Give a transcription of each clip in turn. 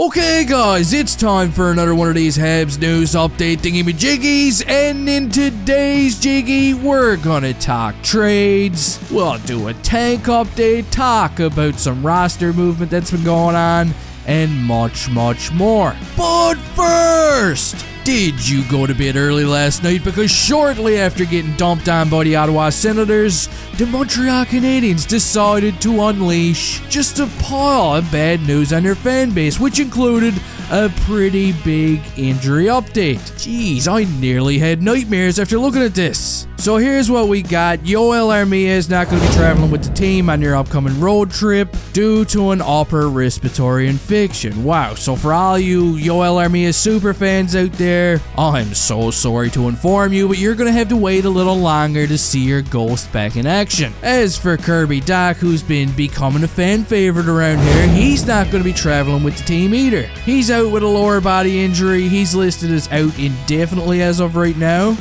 Okay guys, it's time for another one of these Habs news update thingy-majiggys, and in today's jiggy, we're gonna talk trades, we'll do a tank update, talk about some roster movement that's been going on, and much more. But first, did you go to bed early last night? Because shortly after getting dumped on by the Ottawa Senators, the Montreal Canadiens decided to unleash just a pile of bad news on their fan base, which included a pretty big injury update. Jeez, I nearly had nightmares after looking at this. So here's what we got. Yoel Armia is not going to be traveling with the team on their upcoming road trip due to an upper respiratory infection. Wow, so for all you Yoel Armia super fans out there, I'm so sorry to inform you, but you're going to have to wait a little longer to see your ghost back in action. As for Kirby Dach, who's been becoming a fan favorite around here, he's not going to be traveling with the team either. He's out with a lower body injury. He's listed as out indefinitely as of right now.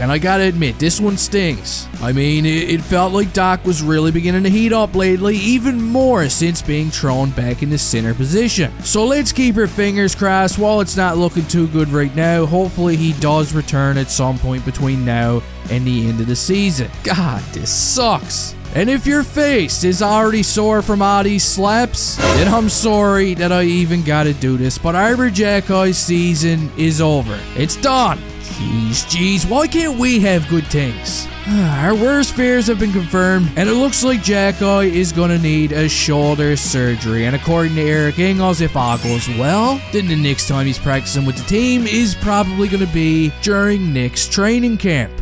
And I gotta admit, this one stings. I mean, it felt like Dach was really beginning to heat up lately, even more since being thrown back in the center position. So let's keep our fingers crossed. While it's not looking too good right now, hopefully he does return at some point between now and the end of the season. God, this sucks. And if your face is already sore from all these slaps, then I'm sorry that I even gotta do this, but Arber Xhekaj's season is over. It's done. Jeez, why can't we have good things? Our worst fears have been confirmed, and it looks like Xhekaj is gonna need a shoulder surgery. And according to Eric Engels, if all goes well, then the next time he's practicing with the team is probably gonna be during next training camp.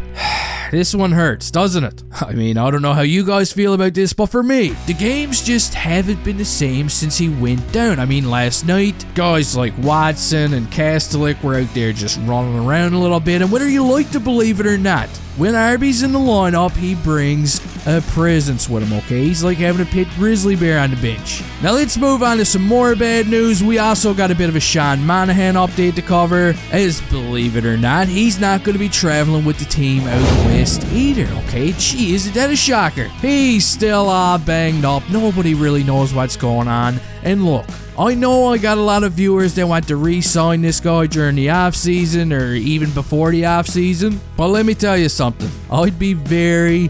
This one hurts, doesn't it? I mean, I don't know how you guys feel about this, but for me, the games just haven't been the same since he went down. I mean, last night, guys like Watson and Kastelik were out there just running around a little bit, and whether you like to believe it or not, when Arby's in the lineup, he brings a presence with him, okay? He's like having a pit grizzly bear on the bench. Now let's move on to some more bad news. We also got a bit of a Sean Monahan update to cover, as believe it or not, he's not going to be traveling with the team out west either, okay? Gee, isn't that a shocker? He's still all banged up. Nobody really knows what's going on. And look, I know I got a lot of viewers that want to re-sign this guy during the off-season or even before the off-season, but let me tell you something. I'd be very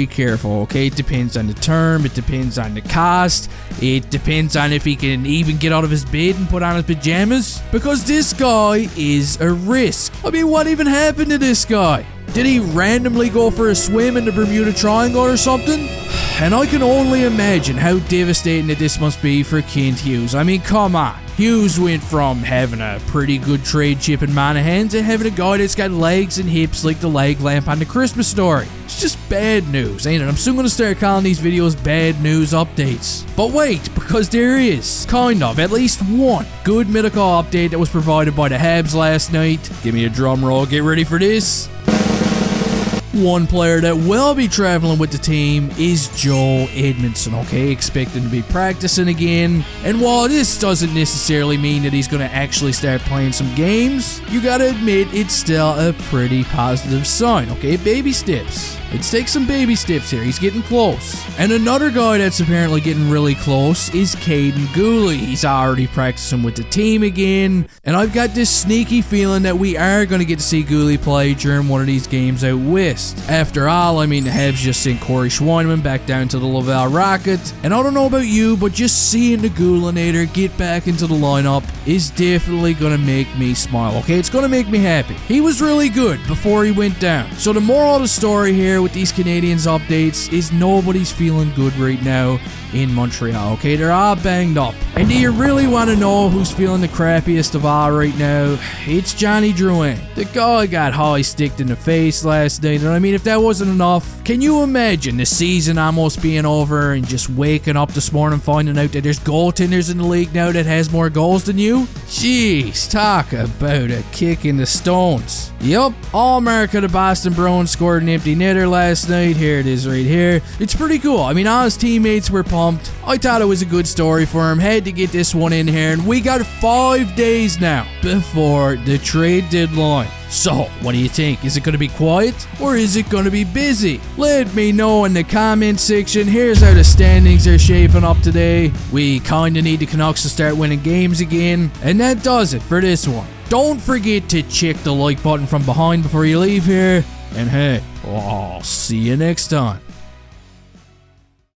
careful, okay? It depends on the term, it depends on the cost, it depends on if he can even get out of his bed and put on his pajamas, because this guy is a risk. I mean, what even happened to this guy? Did he randomly go for a swim in the Bermuda Triangle or something? And I can only imagine how devastating that this must be for Kent Hughes. I mean, come on. Hughes went from having a pretty good trade chip in Monahan to having a guy that's got legs and hips like the leg lamp on the Christmas story. It's just bad news, ain't it? I'm soon gonna start calling these videos bad news updates. But wait, because there is, kind of, at least one good medical update that was provided by the Habs last night. Give me a drum roll, get ready for this. One player that will be traveling with the team is Joe Edmundson, okay? Expecting to be practicing again. And while this doesn't necessarily mean that he's going to actually start playing some games, you gotta admit it's still a pretty positive sign, okay? Baby steps. Let's take some baby steps here. He's getting close. And another guy that's apparently getting really close is Kaiden Ghule. He's already practicing with the team again. And I've got this sneaky feeling that we are going to get to see Ghule play during one of these games out west. After all, I mean, the Habs just sent Corey Schweinman back down to the Laval Rocket. And I don't know about you, but just seeing the Ghule-nator get back into the lineup is definitely going to make me smile, okay? It's going to make me happy. He was really good before he went down. So the moral of the story here with these Canadiens updates is nobody's feeling good right now in Montreal, okay? They're all banged up. And do you really want to know who's feeling the crappiest of all right now? It's Johnny Drouin. The guy got high-sticked in the face last night, and I mean, if that wasn't enough, can you imagine the season almost being over and just waking up this morning finding out that there's goaltenders in the league now that has more goals than you? Jeez, talk about a kick in the stones. Yup, All-America, the Boston Bruins scored an empty netter last night. Here it is right here. It's pretty cool. I mean, all his teammates were pumped pumped. I thought it was a good story for him. Had to get this one in here, and we got 5 days now before the trade deadline. So, what do you think? Is it going to be quiet or is it going to be busy? Let me know in the comment section. Here's how the standings are shaping up today. We kind of need the Canucks to start winning games again. And that does it for this one. Don't forget to check the like button from behind before you leave here. And hey, I'll see you next time.